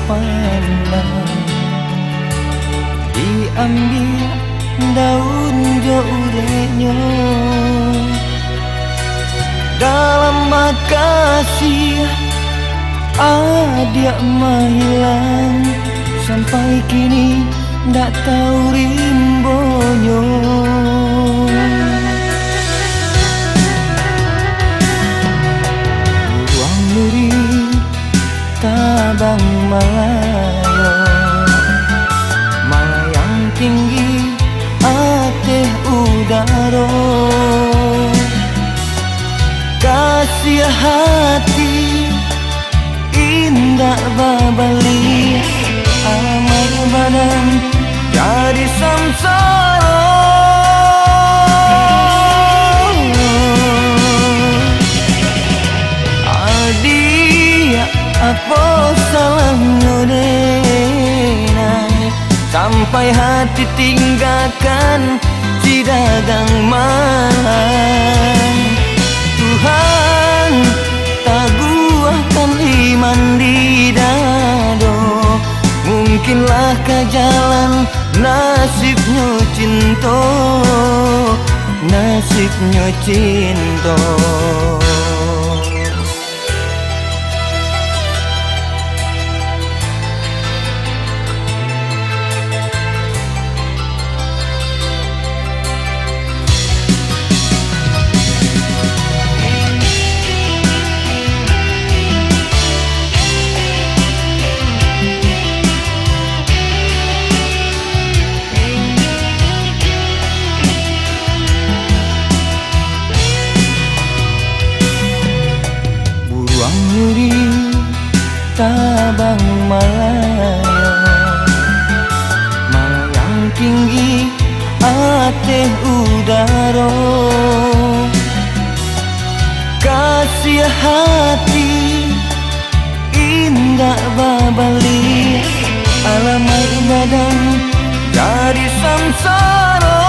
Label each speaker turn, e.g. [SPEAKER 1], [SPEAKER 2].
[SPEAKER 1] pandang. Diambil daun jo urenyo dalam makasih dia menghilang sampai kini ndak tahu rimbonyo. Ruang nuri tabang malayo, malayang tinggi ateh udaro. Kasih hati indah babali, amai badan jadi samsara. Adia apa salahnya denai sampai hati tinggalkan si dagang malang. Tuhan taguhkan iman di dado, mungkinlah ke jalan nasibnya cinta, nasibnya cinta. Nyuri tabang malayo, malayang tinggi ateh udaro. Kasih hati indah babali, alamai badan jadi samsara.